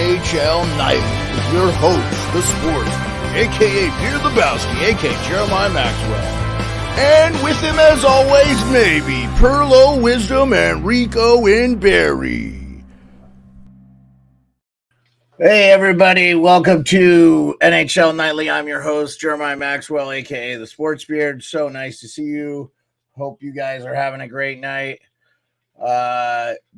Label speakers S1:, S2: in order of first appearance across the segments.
S1: NHL Nightly with your host, the sportsman, a.k.a. Peter Lebowski, a.k.a. Jeremiah Maxwell. And with him, as always, maybe Perlo, Wisdom, and Rico in Barry.
S2: Hey, everybody. Welcome to NHL Nightly. I'm your host, Jeremiah Maxwell, a.k.a. the Sports Beard. So nice to see you. Hope you guys are having a great night.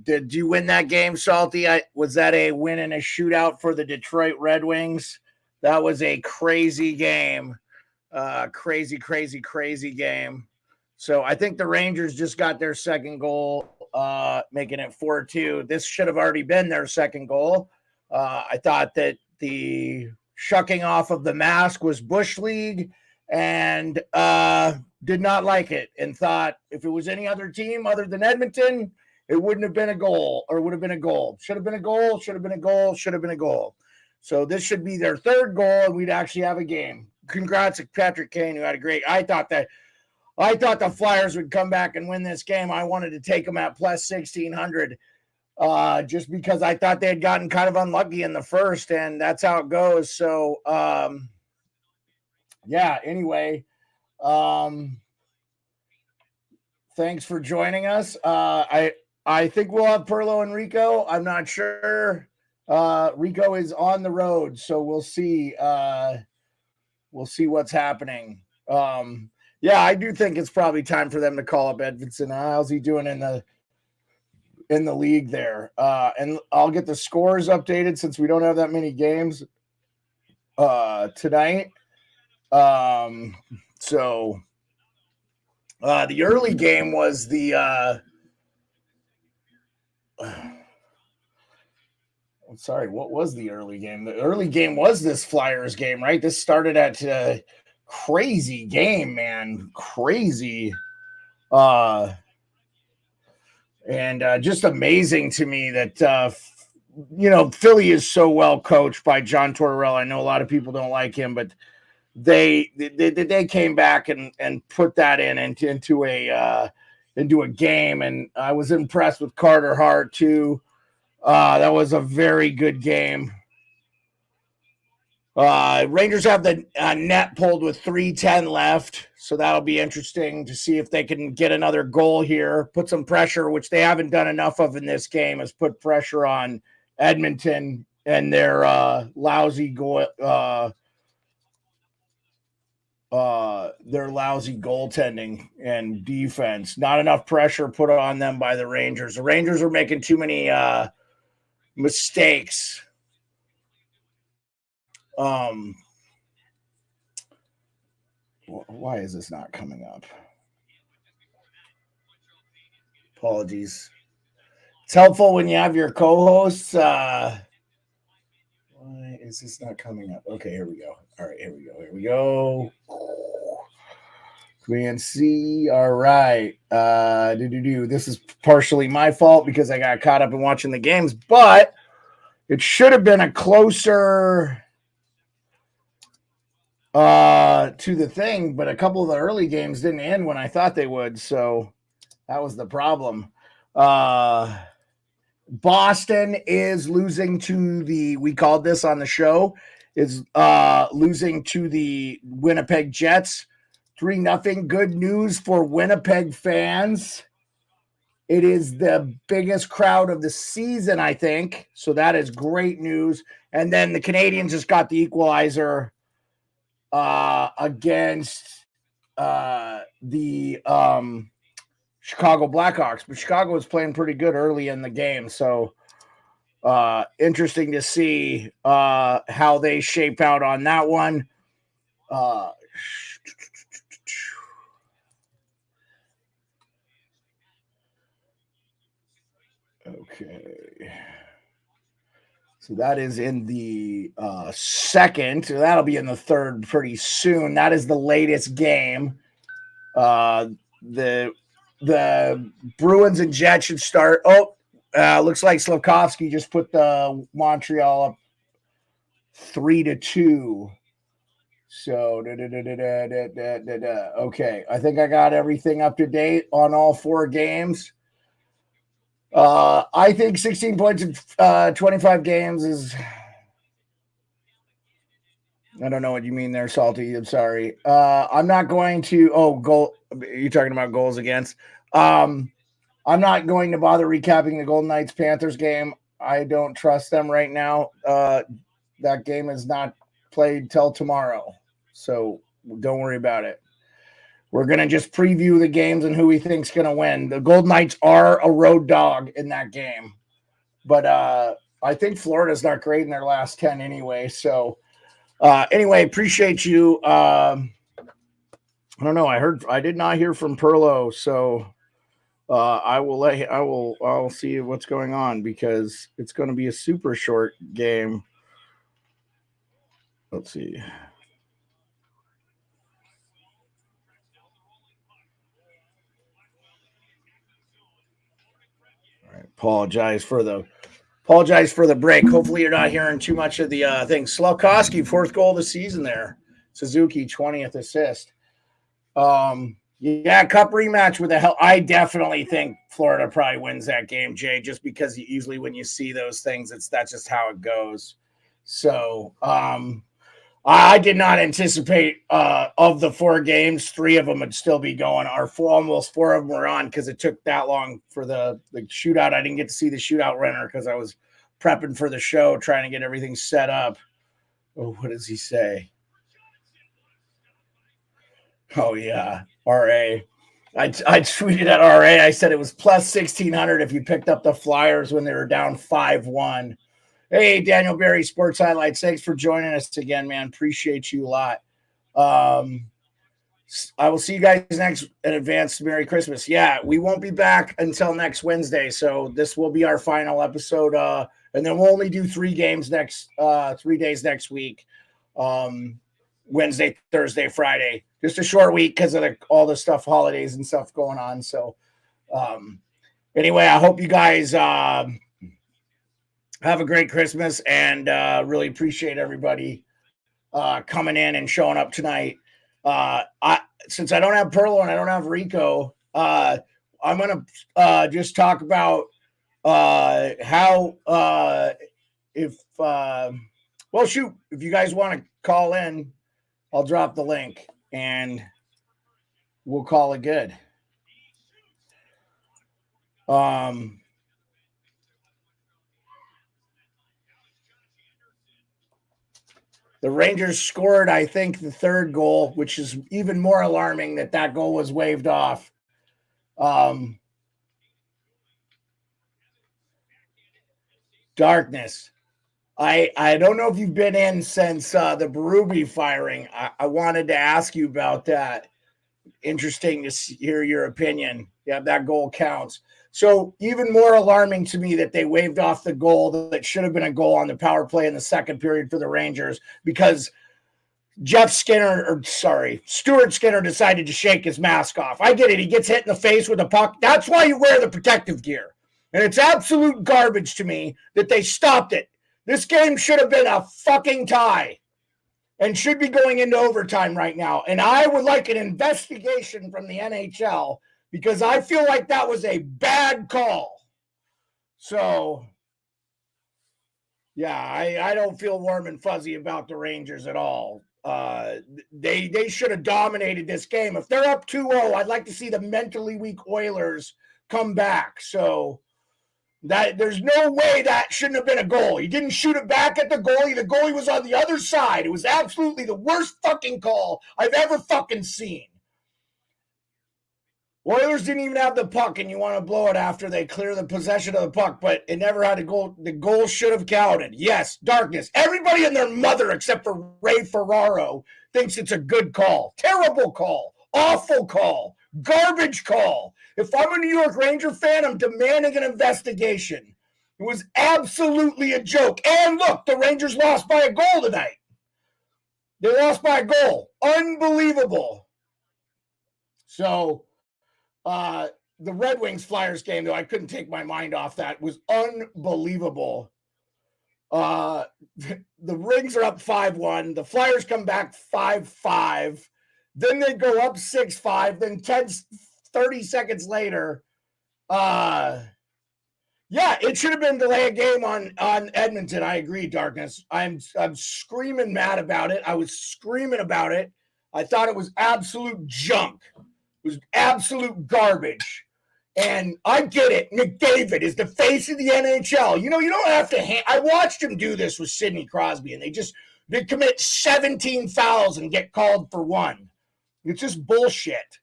S2: Did you win that game, Salty? Was that a win in a shootout for the Detroit Red Wings? That was a crazy game. Crazy game. So I think the Rangers just got their second goal, making it 4-2. This should have already been their second goal. I thought that the shucking off of the mask was Bush League and did not like it and thought if it was any other team other than Edmonton, it wouldn't have been a goal or would have been a goal. Should have been a goal, should have been a goal, should have been a goal. So this should be their third goal and we'd actually have a game. Congrats to Patrick Kane, who had a great. I thought the Flyers would come back and win this game. I wanted to take them at plus 1,600. Just because I thought they had gotten kind of unlucky in the first, and that's how it goes. So, anyway, thanks for joining us. I think we'll have Perlo and Rico. I'm not sure. Rico is on the road, so we'll see. We'll see what's happening. I do think it's probably time for them to call up Edvinsson. How's he doing in the league there? And I'll get the scores updated since we don't have that many games tonight. The early game was what was the early game? The early game was this Flyers game, right? This started at crazy game, man. Crazy. And just amazing to me that, Philly is so well coached by John Tortorella. I know a lot of people don't like him, but they came back and put that into a game. And I was impressed with Carter Hart too. That was a very good game. Rangers have the net pulled with 3:10 left, so that'll be interesting to see if they can get another goal here, put some pressure, which they haven't done enough of in this game, is put pressure on Edmonton and their lousy goaltending and defense. Not enough pressure put on them by the Rangers. The Rangers are making too many mistakes. Why is this not coming up? Apologies. It's helpful when you have your co-hosts. Why is this not coming up? Okay, here we go. All right, here we go. See. All right. This is partially my fault because I got caught up in watching the games, but it should have been a closer to the thing, but a couple of the early games didn't end when I thought they would, so that was the problem. Boston is losing to we called this on the show, is losing to the Winnipeg Jets 3-0. Good news for Winnipeg fans. It is the biggest crowd of the season, I think, so that is great news. And then the Canadians just got the equalizer against the Chicago Blackhawks, but Chicago was playing pretty good early in the game, so interesting to see how they shape out on that one. Okay. So that is in the second. That'll be in the third pretty soon. That is the latest game. The Bruins and Jets should start. Looks like Slavkovsky just put the Montreal up 3-2. So, okay. I think I got everything up to date on all four games. I think 16 points in 25 games is I don't know what you mean there, Salty. I'm sorry. I'm not going to. Oh, goal. You're talking about goals against. I'm not going to bother recapping the Golden Knights Panthers game. I don't trust them right now. That game is not played till tomorrow, so don't worry about it. We're going to just preview the games and who we think's going to win. The Golden Knights are a road dog in that game, but I think Florida's not great in their last 10 anyway. So anyway, appreciate you. I don't know. I did not hear from Perlo, so I'll see what's going on because it's going to be a super short game. Let's see. All right. Apologize for the break. Hopefully you're not hearing too much of the thing. Slawkowski, 4th goal of the season there. Suzuki, 20th assist. Yeah, cup rematch with the hell. I definitely think Florida probably wins that game, Jay, just because usually when you see those things, that's just how it goes. So I did not anticipate of the 4 games, 3 of them would still be going. Almost 4 of them were on because it took that long for the shootout. I didn't get to see the shootout runner because I was prepping for the show, trying to get everything set up. Oh, what does he say? Oh, yeah. RA. I tweeted at RA. I said it was plus 1,600 if you picked up the Flyers when they were down 5-1. Hey, Daniel Berry, Sports Highlights. Thanks for joining us again, man. Appreciate you a lot. I will see you guys next in advance. Merry Christmas. Yeah, we won't be back until next Wednesday, so this will be our final episode. And then we'll only do 3 games 3 days next week. Wednesday, Thursday, Friday. Just a short week because of all the stuff, holidays and stuff going on. So anyway, I hope you guys have a great Christmas and really appreciate everybody coming in and showing up tonight. Since I don't have Perlo and I don't have Rico, I'm going to just talk about how if you guys want to call in, I'll drop the link and we'll call it good. The Rangers scored, I think, the 3rd goal, which is even more alarming that goal was waved off. Darkness. I don't know if you've been in since the Berube firing. I wanted to ask you about that. Interesting to hear your opinion. Yeah, that goal counts. So even more alarming to me that they waved off the goal that should have been a goal on the power play in the 2nd period for the Rangers because Stuart Skinner decided to shake his mask off. I get it. He gets hit in the face with a puck. That's why you wear the protective gear. And it's absolute garbage to me that they stopped it. This game should have been a fucking tie and should be going into overtime right now. And I would like an investigation from the NHL because I feel like that was a bad call. So, yeah, I don't feel warm and fuzzy about the Rangers at all. They should have dominated this game. If they're up 2-0, I'd like to see the mentally weak Oilers come back. So that there's no way that shouldn't have been a goal. He didn't shoot it back at the goalie. The goalie was on the other side. It was absolutely the worst fucking call I've ever fucking seen. Oilers didn't even have the puck, and you want to blow it after they clear the possession of the puck, but it never had a goal. The goal should have counted. Yes, darkness. Everybody and their mother, except for Ray Ferraro, thinks it's a good call. Terrible call. Awful call. Garbage call. If I'm a New York Ranger fan, I'm demanding an investigation. It was absolutely a joke. And look, the Rangers lost by a goal tonight. They lost by a goal. Unbelievable. So, the Red Wings Flyers game, though, I couldn't take my mind off that. It was unbelievable. The Rings are up 5-1. The Flyers come back 5-5. Then they go up 6-5. Then 30 seconds later, Yeah, it should have been delay a game on Edmonton. I agree, Darkness. I'm screaming mad about it. I was screaming about it. I thought it was absolute junk. It was absolute garbage. And I get it. McDavid is the face of the NHL. You know, you don't have to. I watched him do this with Sidney Crosby, and they commit 17 fouls and get called for one. It's just bullshit.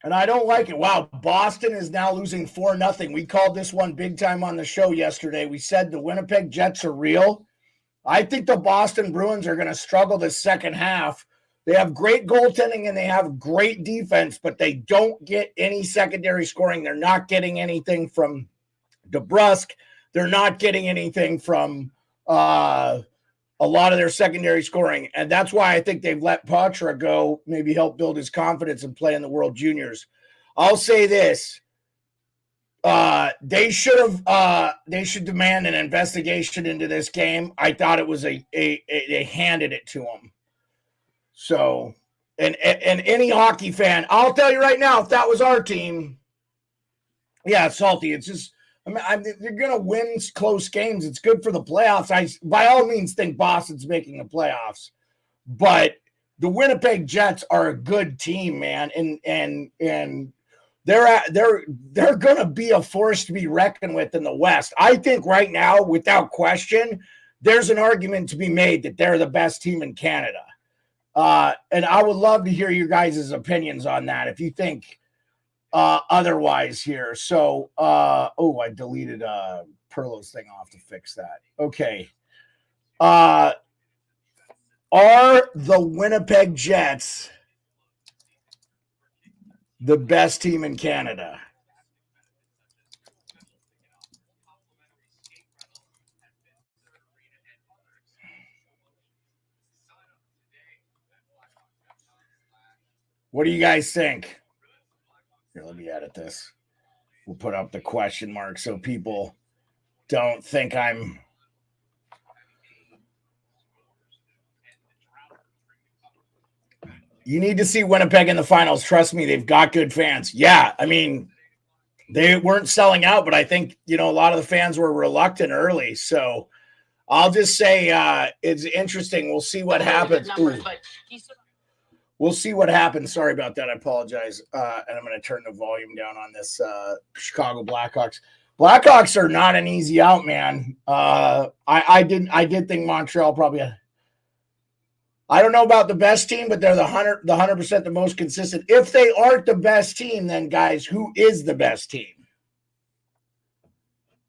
S2: And I don't like it. Wow, Boston is now losing 4-0. We called this one big time on the show yesterday. We said the Winnipeg Jets are real. I think the Boston Bruins are going to struggle this second half. They have great goaltending and they have great defense, but they don't get any secondary scoring. They're not getting anything from DeBrusque. They're not getting anything from a lot of their secondary scoring. And that's why I think they've let Patra go, maybe help build his confidence and play in the World Juniors. I'll say this. They should demand an investigation into this game. I thought it was they handed it to them. So, and any hockey fan, I'll tell you right now, if that was our team, yeah, it's salty. It's just, they're going to win close games. It's good for the playoffs. I, by all means, think Boston's making the playoffs, but the Winnipeg Jets are a good team, man, and they're going to be a force to be reckoned with in the West. I think right now, without question, there's an argument to be made that they're the best team in Canada, and I would love to hear your guys' opinions on that. If you think otherwise here. So, I deleted Perlo's thing off to fix that. Okay. Are the Winnipeg Jets the best team in Canada? What do you guys think? Here, let me edit this. We'll put up the question mark so people don't think I'm. You need to see Winnipeg in the finals. Trust me, they've got good fans. Yeah, I mean, they weren't selling out, but I think, a lot of the fans were reluctant early. So I'll just say it's interesting. We'll see what happens. We'll see what happens. Sorry about that. I apologize. And I'm going to turn the volume down on this Chicago Blackhawks. Blackhawks are not an easy out, man. I did think Montreal probably. I don't know about the best team, but they're the 100% the most consistent. If they aren't the best team, then guys, who is the best team?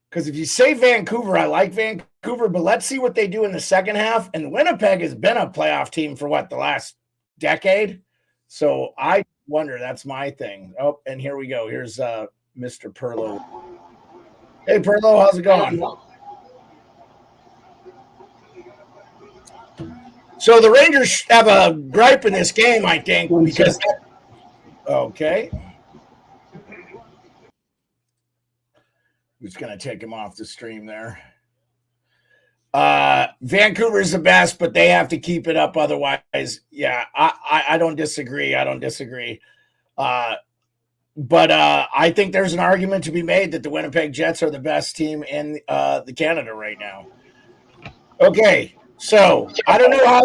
S2: Because if you say Vancouver, I like Vancouver, but let's see what they do in the second half. And Winnipeg has been a playoff team for the last decade. So I wonder, that's my thing. Oh, and here we go. Here's Mr. Perlo. Hey, Perlo, how's it going? So the Rangers have a gripe in this game, I think, because okay. Who's going to take him off the stream there? Vancouver's the best, but they have to keep it up. Otherwise, yeah, I don't disagree. But I think there's an argument to be made that the Winnipeg Jets are the best team in the Canada right now. Okay, so I don't know how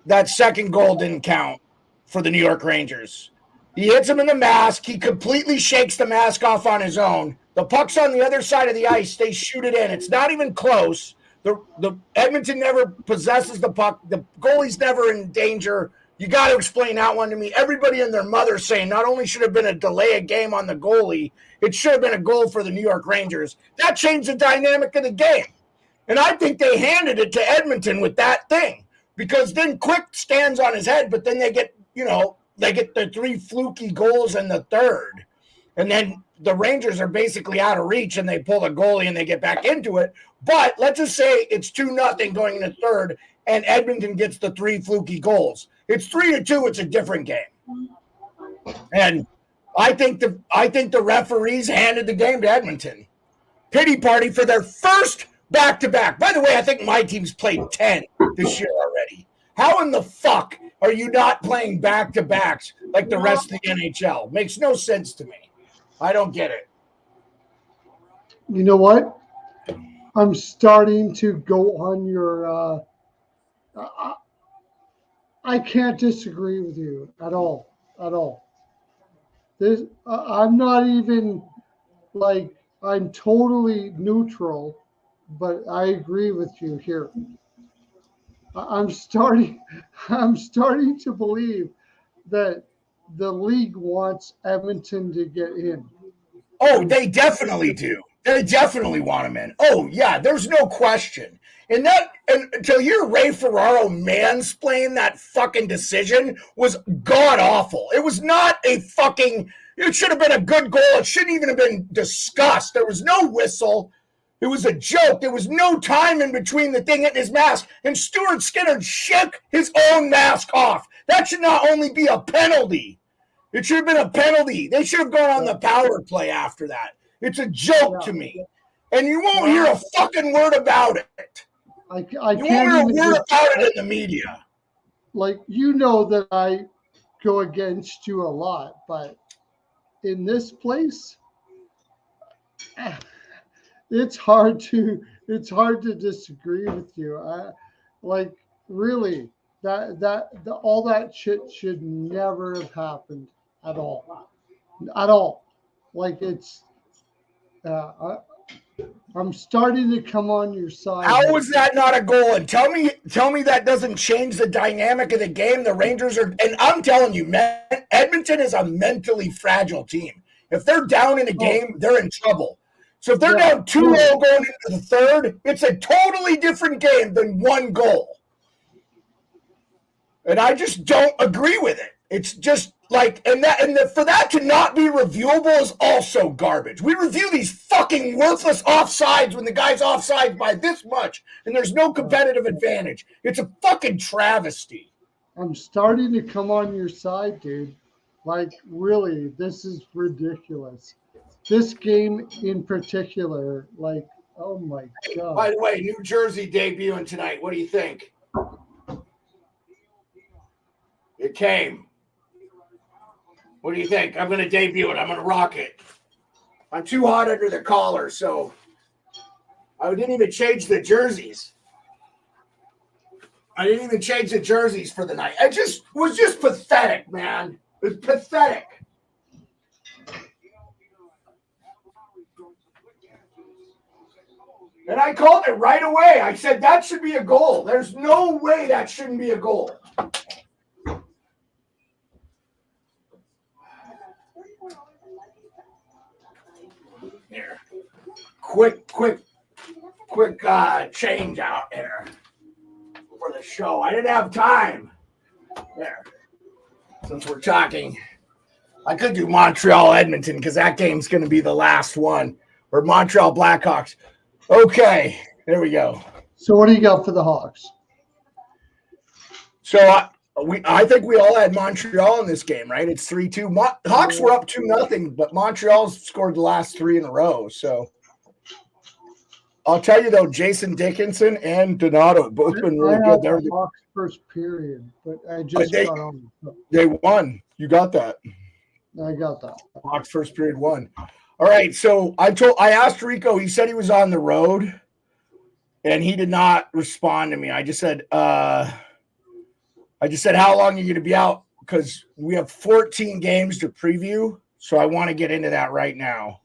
S2: that second goal didn't count for the New York Rangers. He hits him in the mask. He completely shakes the mask off on his own. The puck's on the other side of the ice. They shoot it in. It's not even close. The Edmonton never possesses the puck. The goalie's never in danger. You got to explain that one to me. Everybody and their mother saying not only should have been a delay a game on the goalie, it should have been a goal for the New York Rangers. That changed the dynamic of the game. And I think they handed it to Edmonton with that thing, because then Quick stands on his head, but then they get the three fluky goals in the third. And then the Rangers are basically out of reach and they pull the goalie and they get back into it. But let's just say it's 2-0 going into third and Edmonton gets the three fluky goals. It's 3-2. It's a different game. And I think the referees handed the game to Edmonton. Pity party for their first back-to-back. By the way, I think my team's played 10 this year already. How in the fuck are you not playing back-to-backs like the rest of the NHL? Makes no sense to me. I don't get it.
S3: You know what? I'm starting to go on your. I can't disagree with you at all. At all. This, I'm not even like I'm totally neutral, but I agree with you here. I'm starting. I'm starting to believe that the league wants Edmonton to get in.
S2: Oh, they definitely do. They definitely want him in. Oh, yeah, there's no question. And to hear Ray Ferraro mansplain that fucking decision was god awful. It was not a fucking. It should have been a good goal. It shouldn't even have been discussed. There was no whistle. It was a joke. There was no time in between the thing hitting his mask. And Stuart Skinner shook his own mask off. That should not only be a penalty. It should have been a penalty. They should have gone on the power play after that. It's a joke to me. And you won't hear a fucking word about it.
S3: I
S2: You
S3: can't
S2: won't hear a
S3: even
S2: word about it in the media.
S3: like you know that I go against you a lot, but in this place, it's hard to disagree with you. Like really all that shit should never have happened at all, at all. Like it's I'm starting to come on your side.
S2: How was that not a goal? And tell me that doesn't change the dynamic of the game. The Rangers are, and I'm telling you, man, Edmonton is a mentally fragile team. If they're down in a game, they're in trouble. So if they're down 2-0 going into the third, it's a totally different game than one goal. And I just don't agree with it. It's just like, for that to not be reviewable is also garbage. We review these fucking worthless offsides when the guy's offside by this much, and there's no competitive advantage. It's a fucking travesty.
S3: I'm starting to come on your side, dude. Like, really, this is ridiculous. This game in particular, like, oh my God.
S2: By the way, New Jersey debuting tonight. What do you think? It came. What do you think? I'm going to debut it. I'm going to rock it. I'm too hot under the collar, so I didn't even change the jerseys. I didn't even change the jerseys for the night. It was just pathetic, man. It was pathetic. And I called it right away. I said that should be a goal. There's no way that shouldn't be a goal. Here. Quick change out there for the show. I didn't have time. There. Since we're talking, I could do Montreal Edmonton because that game's going to be the last one. Or Montreal Blackhawks. Okay, there we go.
S3: So what do you got for the Hawks?
S2: So I think we all had Montreal in this game, right? It's 3-2. Hawks were up 2-0, but Montreal's scored the last 3 in a row. So I'll tell you though, Jason Dickinson and Donato both been really good.
S3: They're the Hawks first period, but I just got on.
S2: They won. You got that.
S3: I got that.
S2: Hawks first period won. All right. So I asked Rico. He said he was on the road, and he did not respond to me. I just said, how long are you going to be out? Because we have 14 games to preview. So I want to get into that right now.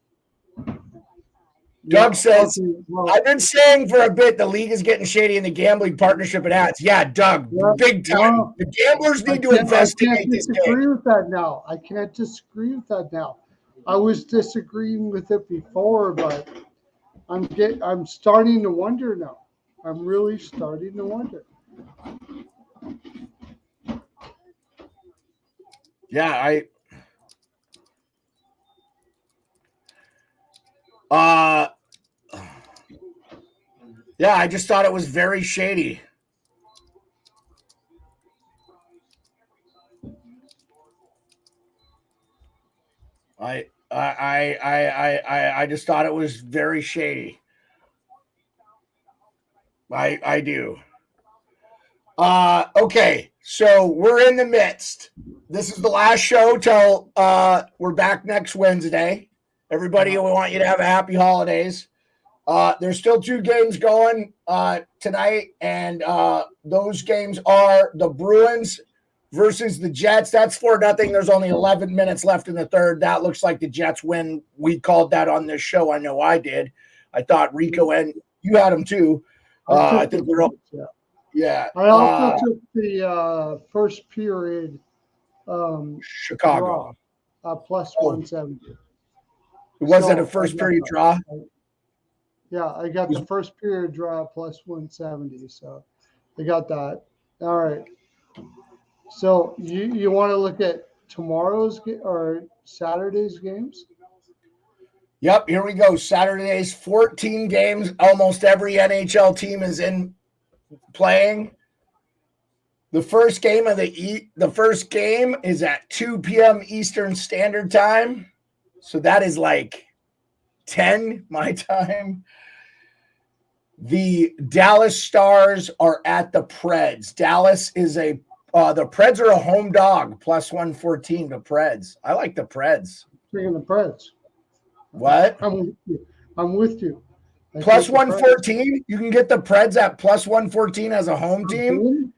S2: Doug says, I've been saying for a bit the league is getting shady in the gambling partnership it has. Yeah, Doug, big time. The gamblers need to investigate this game. I can't disagree
S3: with that now. I can't disagree with that now. I was disagreeing with it before, but I'm starting to wonder now. I'm really starting to wonder.
S2: Yeah, I just thought it was very shady. I just thought it was very shady. I do. Okay, so we're in the midst. This is the last show till we're back next Wednesday. Everybody, we want you to have a happy holidays. There's still 2 games going tonight, and those games are the Bruins versus the Jets. That's 4-0. There's only 11 minutes left in the third. That looks like the Jets win. We called that on this show. I know I did. I thought Rico and you had them too. I think we're all. Yeah.
S3: I also took the first period
S2: Chicago
S3: draw, plus 170.
S2: Was it a first period draw?
S3: Yeah, I got the first period draw plus 170. So I got that. All right. So you want to look at tomorrow's or Saturday's games?
S2: Yep, here we go. Saturday's 14 games. Almost every NHL team is in playing. The first game is at 2 p.m. Eastern Standard Time. So that is like 10 my time. The Dallas Stars are at the Preds. Dallas is the Preds are a home dog, plus 114 to Preds. I like the Preds.
S3: Taking the Preds.
S2: What?
S3: I'm with you.
S2: Plus 114? You can get the Preds at plus 114 as a home team?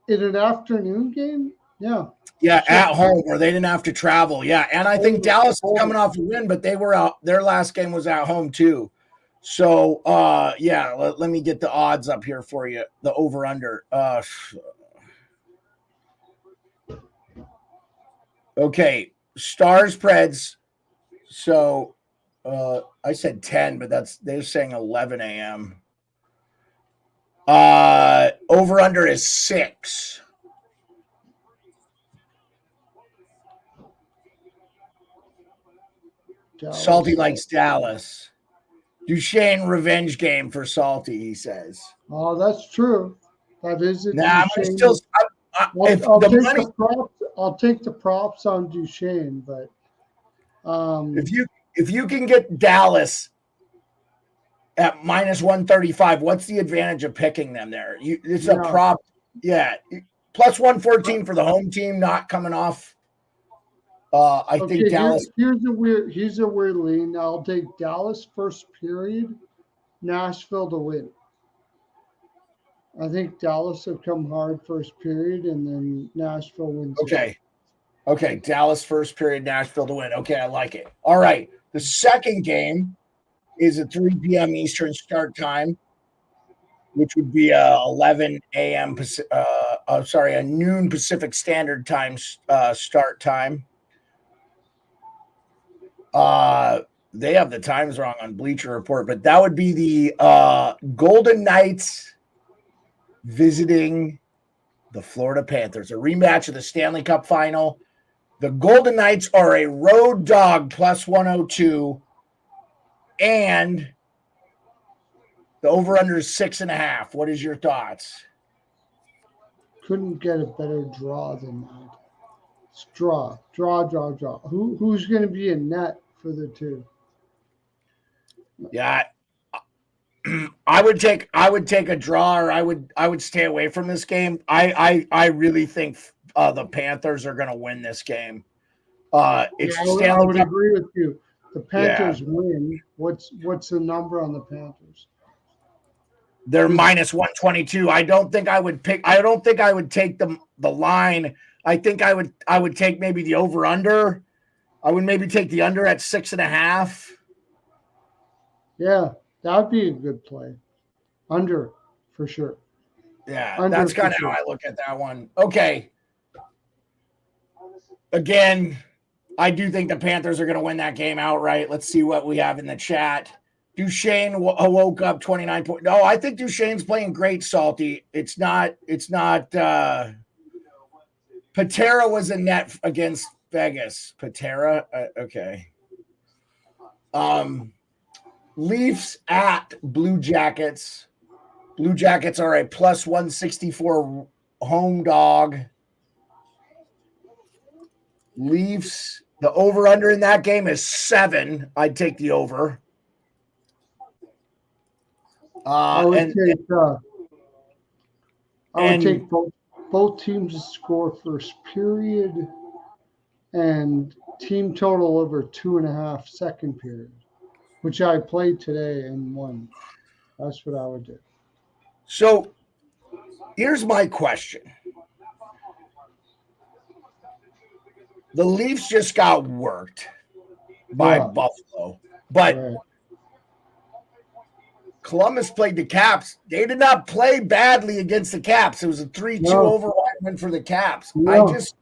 S3: In an afternoon game? Yeah.
S2: Yeah, at home where they didn't have to travel. Yeah, and I think Dallas is coming off a win, but they were out. Their last game was at home too. So, yeah, let me get the odds up here for you. The over-under. Okay, Stars, Preds. So, I said 10, but they're saying 11 a.m. Over-under is 6. Dallas. Salty likes Dallas. Duchesne revenge game for Salty, he says.
S3: Oh, that's true. That is it.
S2: Nah, I'm still.
S3: I'll take the props on Duchesne, but
S2: if you can get Dallas at minus 135, what's the advantage of picking them there? It's a prop. Yeah, plus 114 for the home team, not coming off. I think Dallas.
S3: Here's a weird lean. I'll take Dallas first period, Nashville to win. I think Dallas will come hard first period, and then Nashville wins.
S2: Okay. Dallas first period, Nashville to win. Okay, I like it. All right. The second game is a 3 p.m. Eastern start time, which would be 11 a.m. A noon Pacific Standard Time start time. They have the times wrong on Bleacher Report, but that would be the Golden Knights visiting the Florida Panthers, a rematch of the Stanley Cup final. The Golden Knights are a road dog plus 102, and the over-under is 6.5. What is your thoughts?
S3: Couldn't get a better draw than that. It's draw. Who's going to be in net for the two?
S2: Yeah, I would take a draw, or I would stay away from this game. I really think the Panthers are going to win this game. I
S3: would agree with you. The Panthers win. What's the number on the Panthers?
S2: They're minus 122. I don't think I would take the line. I think I would take maybe the over under. I would maybe take the under at 6.5.
S3: Yeah, that would be a good play. Under for sure.
S2: Yeah, that's kind of how I look at that one. Okay. Again, I do think the Panthers are going to win that game outright. Let's see what we have in the chat. Duchesne woke up 29 points. No, I think Duchesne's playing great, Salty. It's not. Patera was a net against Vegas. Patera? Okay. Leafs at Blue Jackets. Blue Jackets are a plus 164 home dog. Leafs, the over-under in that game is 7. I'd take the over.
S3: I would take both teams to score first period and team total over 2.5 second period, which I played today and won. That's what I would do.
S2: So here's my question. The Leafs just got worked by Buffalo, but Columbus played the Caps. They did not play badly against the Caps. It was a 3-2 overwhelming win for the Caps.
S3: The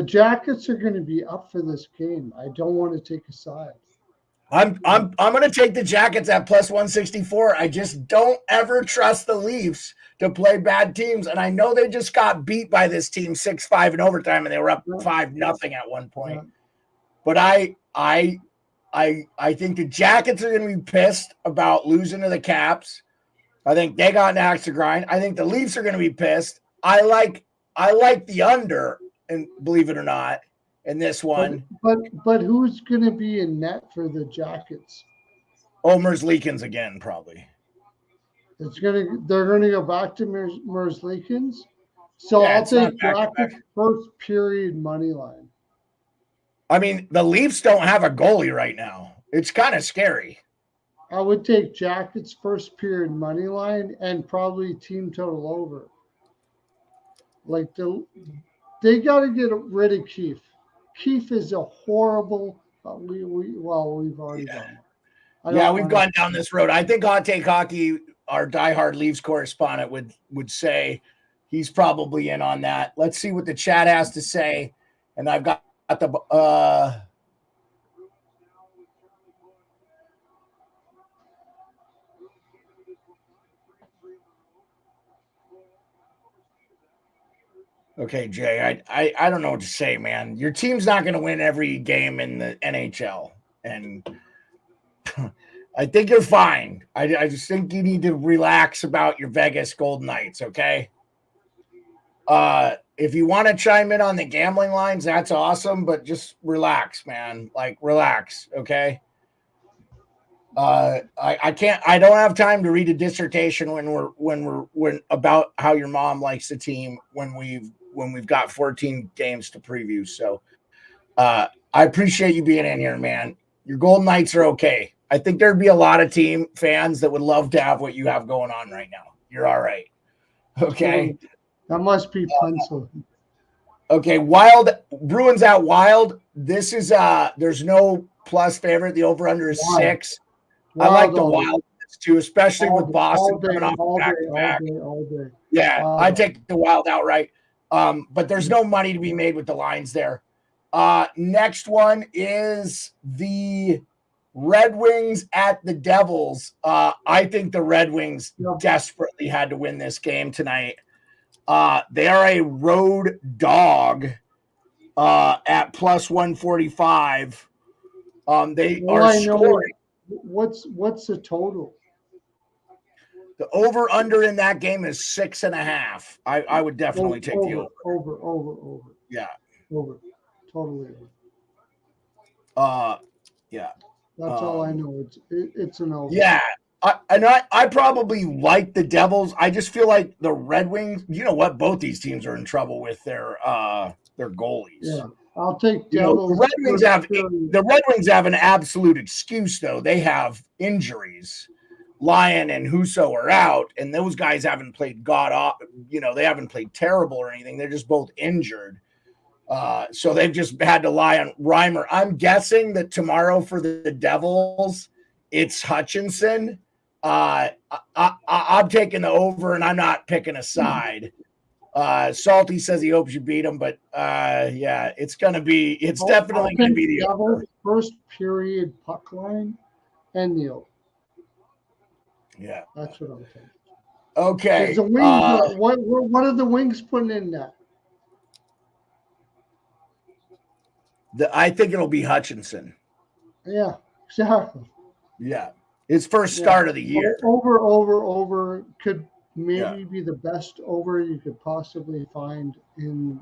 S3: Jackets are going to be up for this game. I don't want to take a side.
S2: I'm going to take the Jackets at plus 164. I just don't ever trust the Leafs to play bad teams, and I know they just got beat by this team 6-5 in overtime, and they were up 5-0 at one point. But I think the Jackets are going to be pissed about losing to the Caps. I think they got an axe to grind. I think the Leafs are going to be pissed. I like the under, and believe it or not, in this one.
S3: But who's going to be in net for the Jackets?
S2: Merzlikins again, probably.
S3: They're going to go back to Merzlikins. So I'll take Jackets first period money line.
S2: I mean, the Leafs don't have a goalie right now. It's kind of scary.
S3: I would take Jackets first period money line and probably team total over. Like they got to get rid of Keefe. Keefe is a horrible. We've already done it.
S2: We've gone down this road. I think Hot Take Hockey, our diehard Leafs correspondent, would say he's probably in on that. Let's see what the chat has to say. And I've got the okay, Jay, I don't know what to say, man. Your team's not going to win every game in the NHL, and I think you're fine. I just think you need to relax about your Vegas Golden Knights, okay? If you want to chime in on the gambling lines, that's awesome, but just relax, man. Like, relax, okay? I don't have time to read a dissertation when about how your mom likes the team when we've got 14 games to preview. So I appreciate you being in here, man. Your Golden Knights are okay. I think there'd be a lot of team fans that would love to have what you have going on right now. You're all right. Okay.
S3: That must be pencil.
S2: Okay. Wild Bruins at Wild. This is there's no plus favorite. The over under is 6. I like the Wild too, especially with Boston coming off back.
S3: All day.
S2: Yeah, I take the Wild outright. But there's no money to be made with the lines there. Next one is the Red Wings at the Devils. I think the Red Wings desperately had to win this game tonight. They are a road dog at plus 145. They are scoring.
S3: What's the total?
S2: The over under in that game is 6.5. I would definitely take the over.
S3: Over.
S2: Yeah.
S3: Over. Totally
S2: over. Yeah.
S3: That's all I know. It's an over.
S2: Yeah. I probably like the Devils. I just feel like the Red Wings, you know what? Both these teams are in trouble with their goalies.
S3: Yeah. I'll take Devils.
S2: The Red Wings have an absolute excuse, though. They have injuries. Lyon and Husso are out, and those guys haven't played they haven't played terrible or anything. They're just both injured. So they've just had to rely on Reimer. I'm guessing that tomorrow for the Devils, it's Hutchinson. I'm taking the over, and I'm not picking a side. Salty says he hopes you beat him, but it's definitely going to be the
S3: Devils first period puck line and the over.
S2: Yeah,
S3: that's what I'm thinking.
S2: Okay.
S3: The Wings, what are the Wings putting in that?
S2: I think it'll be Hutchinson.
S3: Yeah, exactly.
S2: Yeah, his first start of the year.
S3: Over could maybe be the best over you could possibly find in.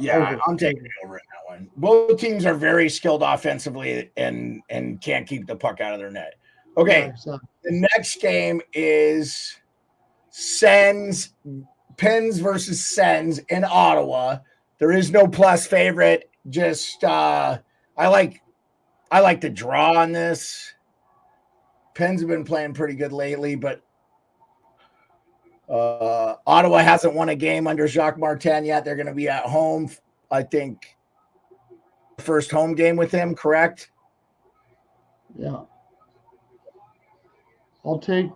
S2: Yeah, I'm taking it over in that one. Both teams are very skilled offensively and can't keep the puck out of their net. Okay.
S3: Yeah, exactly.
S2: The next game is Pens versus Sens in Ottawa. There is no plus favorite. Just I like the draw on this. Pens have been playing pretty good lately, but Ottawa hasn't won a game under Jacques Martin yet. They're going to be at home, I think, first home game with him, correct?
S3: Yeah. I'll take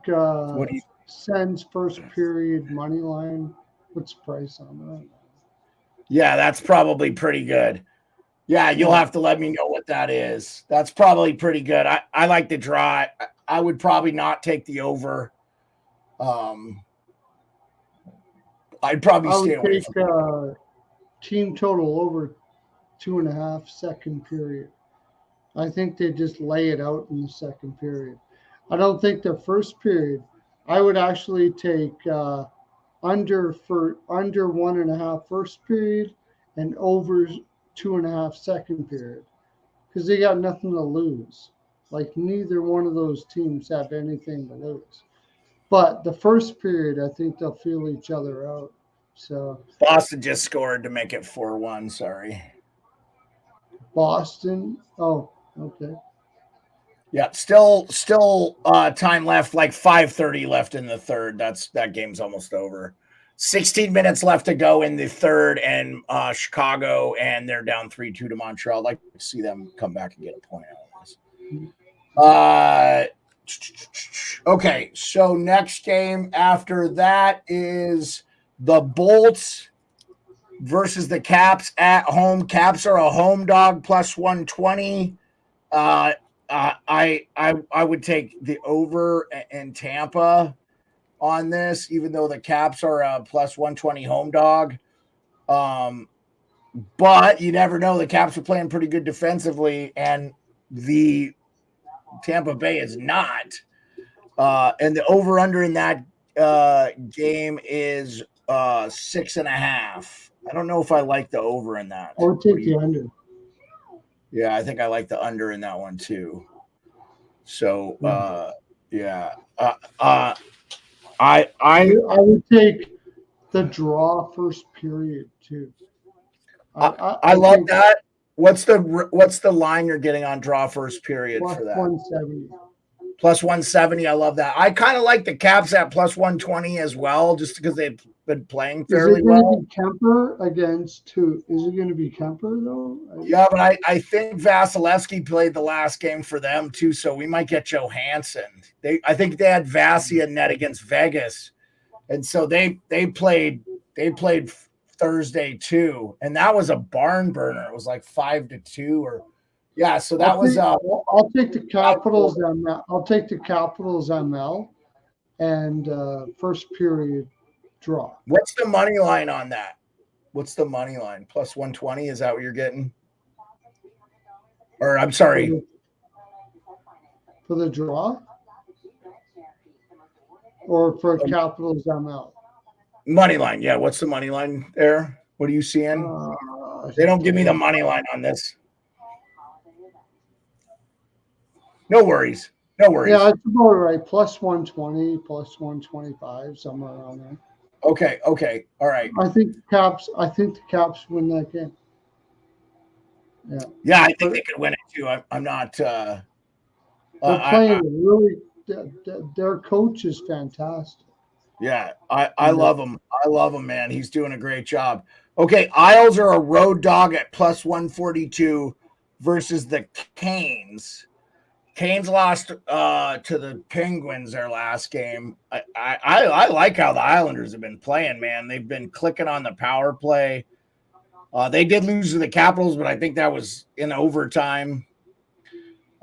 S3: Sens first period money line. What's the price on that?
S2: Yeah, that's probably pretty good. Yeah, you'll have to let me know what that is. That's probably pretty good. I like the draw. I would probably not take the over. I'd probably stay away from it.
S3: Team total over 2.5 second period. I think they just lay it out in the second period. I don't think the first period. I would actually take under 1.5 first period and over 2.5 second period because they got nothing to lose. Like neither one of those teams have anything to lose. But the first period, I think they'll feel each other out. So
S2: Boston just scored to make it 4-1. Sorry.
S3: Boston. Oh, okay.
S2: Yeah, still time left, like 5:30 left in the third. That game's almost over. 16 minutes left to go in the third, and Chicago, and they're down 3-2 to Montreal. I'd like to see them come back and get a point out of this. Okay, so next game after that is the Bolts versus the Caps at home. Caps are a home dog plus 120. I would take the over in Tampa on this, even though the Caps are a plus 120 home dog. But you never know. The Caps are playing pretty good defensively, and the Tampa Bay is not. And the over under in that game is 6.5. I don't know if I like the over in that.
S3: I would take the under.
S2: Yeah, I think I like the under in that one too. So yeah. I
S3: would take the draw first period too.
S2: I love that. What's the line you're getting on draw first period for that?
S3: 170.
S2: Plus 170. I love that. I kind of like the Caps at plus 120 as well, just because they've been playing fairly well.
S3: Is it going to be Kemper against two? Is it going to be Kemper though?
S2: Yeah, but I think Vasilevsky played the last game for them too, so we might get Johansson. I think they had Vasi in net against Vegas, and so they played Thursday too, and that was a barn burner. It was like 5-2 or. Yeah, so that
S3: I'll take the Capitals ML. I'll take the Capitals ML and first period draw.
S2: What's the money line on that? What's the money line? Plus 120? Is that what you're getting? Or I'm sorry.
S3: For the draw? Or for Capitals ML?
S2: Money line, yeah. What's the money line there? What are you seeing? They don't give me the money line on this. No worries.
S3: Yeah, it's about right. Plus 120, plus 125, somewhere around there.
S2: Okay. All right.
S3: I think the Caps win that game. Yeah.
S2: Yeah, I think they could win it too. I'm not.
S3: They're playing really. Their coach is fantastic.
S2: Yeah, I love him. I love him, man. He's doing a great job. Okay, Isles are a road dog at plus 142 versus the Canes. Canes lost to the Penguins their last game. I like how the Islanders have been playing, man. They've been clicking on the power play. They did lose to the Capitals, but I think that was in overtime.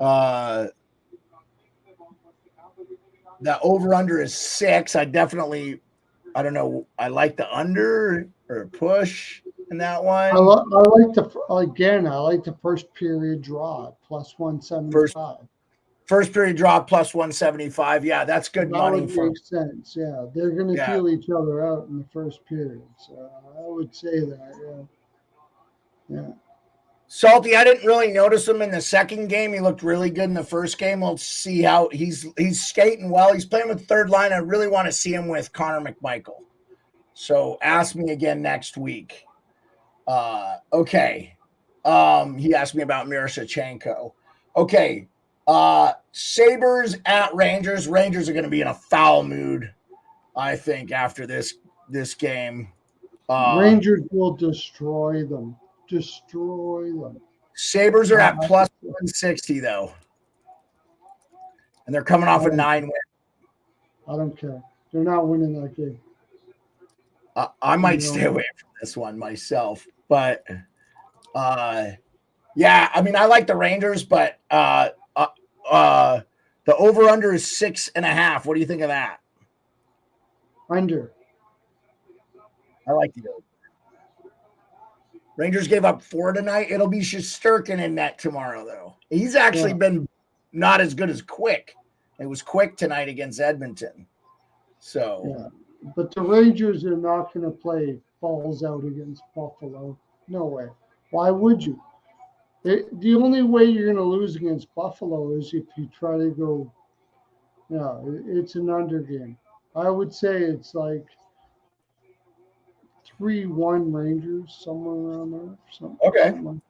S2: That over-under is 6. I don't know. I like the under or push in that one.
S3: I like the first period draw plus 175.
S2: First period draw plus 175. Yeah, that's good money.
S3: That would make sense. Yeah, they're going to feel each other out in the first period. So I would say that. Yeah.
S2: Salty, I didn't really notice him in the second game. He looked really good in the first game. Let's see how he's skating well. He's playing with third line. I really want to see him with Connor McMichael. So ask me again next week. Okay. He asked me about Miroshnichenko. Okay. Sabres at Rangers. Rangers are going to be in a foul mood, I think, after this game.
S3: Rangers will destroy them. Destroy them.
S2: Sabres are at plus 160, though. And they're coming off a 9 win.
S3: I don't care. They're not winning that game.
S2: I might stay away from this one myself. But, yeah, I mean, I like the Rangers, but the over-under is 6.5. What do you think of that?
S3: Under.
S2: I like the over. Rangers gave up 4 tonight. It'll be Shesterkin in net tomorrow, though. He's actually been not as good as Quick. It was Quick tonight against Edmonton. So,
S3: yeah. But the Rangers are not going to play balls out against Buffalo. No way. Why would you? The only way you're going to lose against Buffalo is if you try to go. Yeah, it's an under game. I would say it's like 3-1 Rangers, somewhere around there. Something.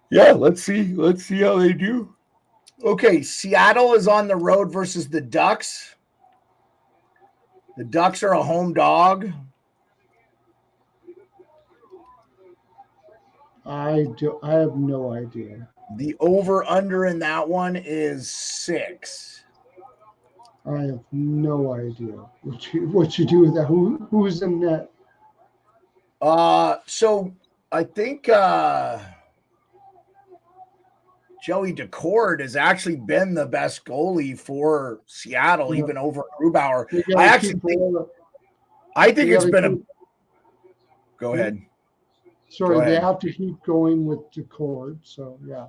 S2: Yeah, let's see. Let's see how they do. Okay, Seattle is on the road versus the Ducks. The Ducks are a home dog.
S3: I have no idea.
S2: The over-under in that one is 6.
S3: I have no idea what you do with that. Who's in net?
S2: So I think Joey Decord has actually been the best goalie for Seattle, even over Grubauer. I think it's been a. Go ahead.
S3: Sorry, they have to keep going with Decord. So yeah.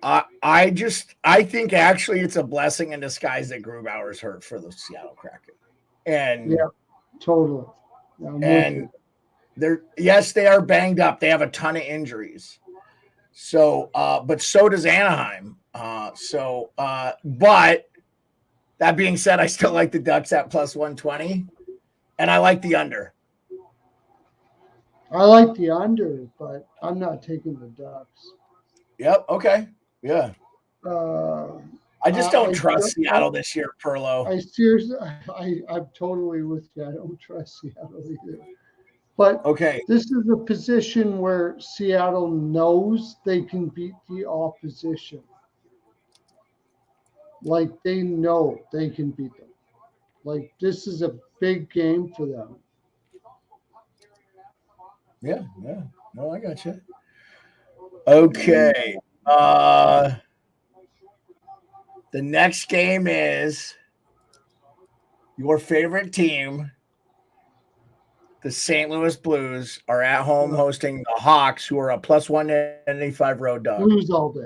S2: I think actually it's a blessing in disguise that Grubauer's hurt for the Seattle Kraken. And
S3: yeah, totally.
S2: And they are banged up. They have a ton of injuries. So, but so does Anaheim. But that being said, I still like the Ducks at plus 120, and I like the under.
S3: I like the under, but I'm not taking the Ducks.
S2: Yep. Okay. Yeah. I just don't trust Seattle this year, Perlo.
S3: I'm totally with you. I don't trust Seattle either. But
S2: okay,
S3: this is a position where Seattle knows they can beat the opposition. Like they know they can beat them. Like this is a big game for them.
S2: Yeah. No, I got you. Okay. The next game is your favorite team. The St. Louis Blues are at home hosting the Hawks, who are a plus 185 road dog.
S3: Blues all day.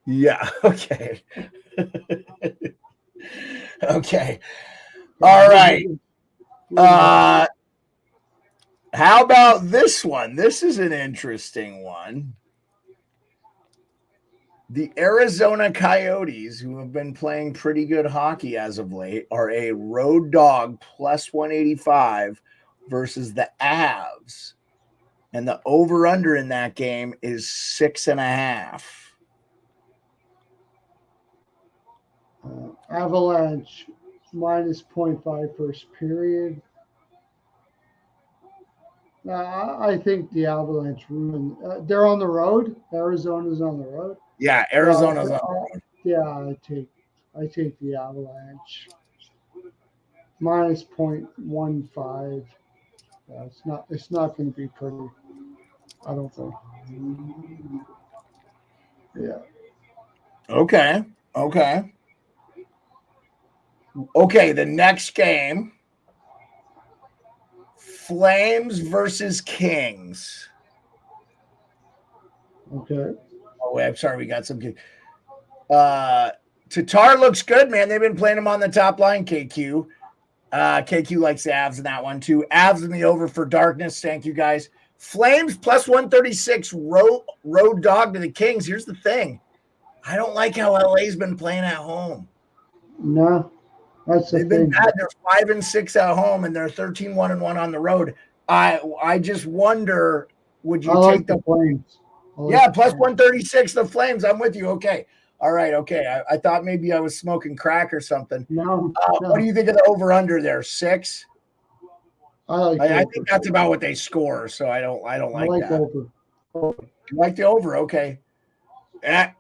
S2: Yeah. Okay. Okay. All right. How about this one? This is an interesting one. The Arizona Coyotes, who have been playing pretty good hockey as of late, are a road dog plus 185 versus the Avs. And the over-under in that game is 6.5.
S3: Avalanche minus 0.5 first period. I think the Avalanche ruined. They're on the road. Arizona's on the road.
S2: Yeah, Arizona's on the road.
S3: Yeah, I take the Avalanche minus 0.15. Yeah, it's not going to be pretty. I don't think. Yeah.
S2: Okay. The next game. Flames versus Kings.
S3: Okay.
S2: Oh, wait, I'm sorry. We got some good. Tatar looks good, man. They've been playing him on the top line, KQ. KQ likes the Avs in that one, too. Avs in the over for Darkness. Thank you, guys. Flames plus 136 road dog to the Kings. Here's the thing. I don't like how LA's been playing at home.
S3: No, that's the
S2: They've been
S3: thing.
S2: bad. They're 5-6 at home, and they're 13-1-1 on the road. I just wonder, would you take the
S3: Flames?
S2: Yeah, plus 136, the Flames. I'm with you. Okay. All right. Okay. I thought maybe I was smoking crack or something.
S3: No.
S2: What do you think of the over/under there? 6? I think that's about what they score. So I don't like that.
S3: Over.
S2: You like the over? Okay.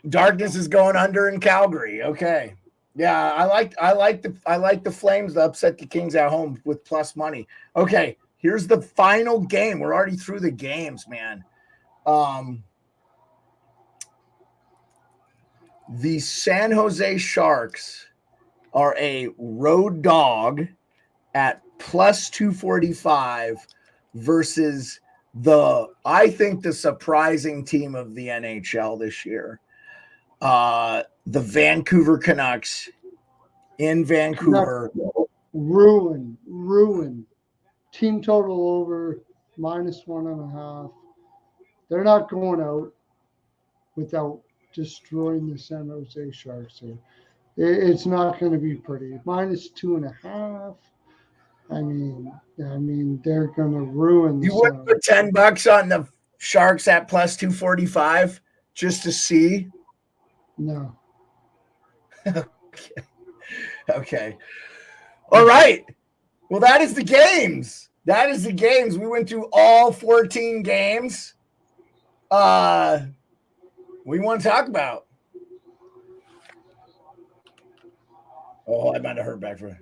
S2: Darkness is going under in Calgary. Okay. Yeah, I like the Flames to upset the Kings at home with plus money. Okay. Here's the final game. We're already through the games, man. The San Jose Sharks are a road dog at plus 245 versus I think the surprising team of the NHL this year, the Vancouver Canucks in Vancouver.
S3: Ruin. Team total over minus 1.5. They're not going out without destroying the San Jose Sharks here. It's not going to be pretty. Minus 2.5. I mean, they're going to ruin.
S2: You would put $10 on the Sharks at plus 245 just to see?
S3: No.
S2: Okay. All right. Well, that is the games. We went through all 14 games. What do you want to talk about? Oh, I might have heard back from.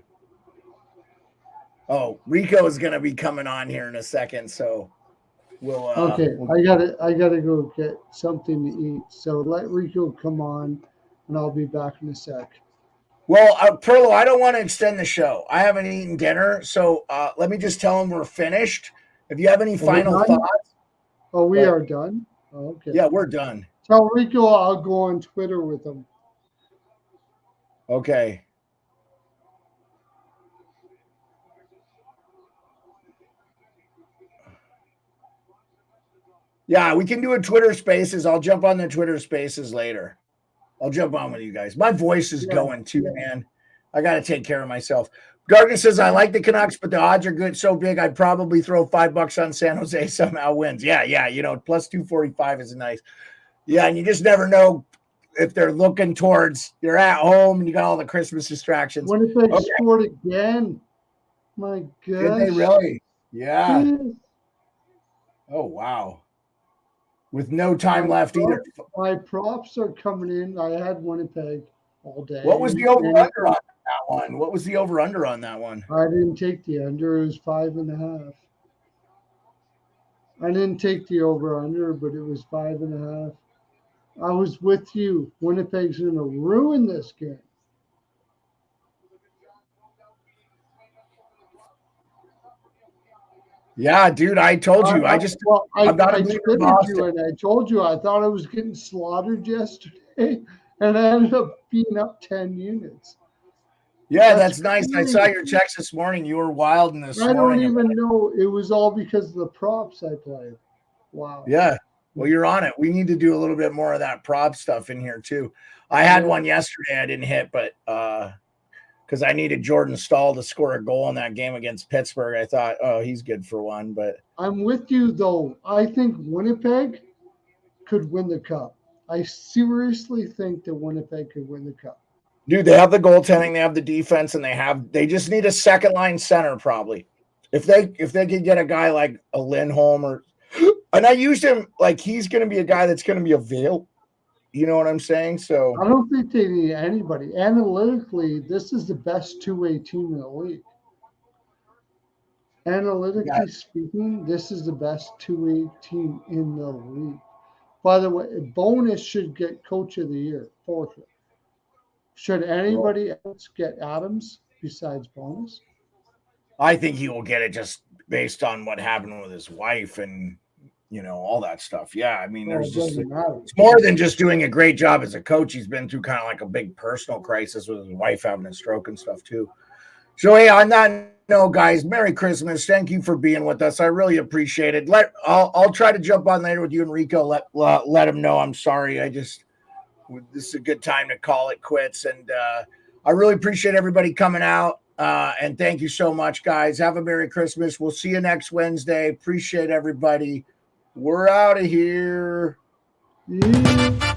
S2: Oh, Rico is going to be coming on here in a second, so we'll.
S3: Okay, I gotta go get something to eat. So let Rico come on, and I'll be back in a sec.
S2: Well, Perlo, I don't want to extend the show. I haven't eaten dinner, so let me just tell him we're finished. If you have any final thoughts.
S3: Oh, we are done? Okay.
S2: Yeah, we're done.
S3: Tell Rico I'll go on Twitter with him.
S2: Okay. Yeah, we can do a Twitter Spaces. I'll jump on the Twitter Spaces later. I'll jump on with you guys. My voice is going too, man. I got to take care of myself. Gargan says, I like the Canucks, but the odds are good, so big, I'd probably throw $5 on San Jose somehow wins. Yeah, plus 245 is nice. Yeah, and you just never know if they're looking towards, you're at home and you got all the Christmas distractions.
S3: What if they scored again? My gosh.
S2: Did they really? Yeah. Yes. Oh, wow. With no time left either.
S3: My props are coming in. I had Winnipeg all day.
S2: What was the over-under on that one? What was the over-under on that one?
S3: I didn't take the under. It was 5.5. I didn't take the over-under, but it was 5.5. I was with you. Winnipeg's going to ruin this game.
S2: Yeah, dude, I told you. I
S3: told you I thought I was getting slaughtered yesterday, and I ended up being up 10 units.
S2: Yeah, that's nice. Crazy. I saw your checks this morning. You were wild in this morning.
S3: I don't even know. It was all because of the props I played. Wow.
S2: Yeah. Well, you're on it. We need to do a little bit more of that prop stuff in here, too. I had one yesterday I didn't hit, but because I needed Jordan Stahl to score a goal in that game against Pittsburgh. I thought, oh, he's good for one. But
S3: I'm with you, though. I think Winnipeg could win the cup. I seriously think that Winnipeg could win the cup.
S2: Dude, they have the goaltending, they have the defense, and they just need a second line center probably. If they could get a guy like a Lindholm and I used him like he's going to be a guy that's going to be available. You know what I'm saying? So
S3: I don't think they need anybody. Analytically, this is the best two-way team in the league. Analytically speaking, this is the best two-way team in the league. By the way, Bonus should get Coach of the Year for sure. Should anybody else get Adams besides Bonus?
S2: I think he will get it just based on what happened with his wife and all that stuff. Yeah, I mean, it's more than just doing a great job as a coach. He's been through kind of like a big personal crisis with his wife having a stroke and stuff too. So, hey, on that know, guys, Merry Christmas. Thank you for being with us. I really appreciate it. I'll try to jump on later with you and Rico. Let him know I'm sorry. This is a good time to call it quits. And I really appreciate everybody coming out. And thank you so much, guys. Have a Merry Christmas. We'll see you next Wednesday. Appreciate everybody. We're out of here.
S3: Yeah.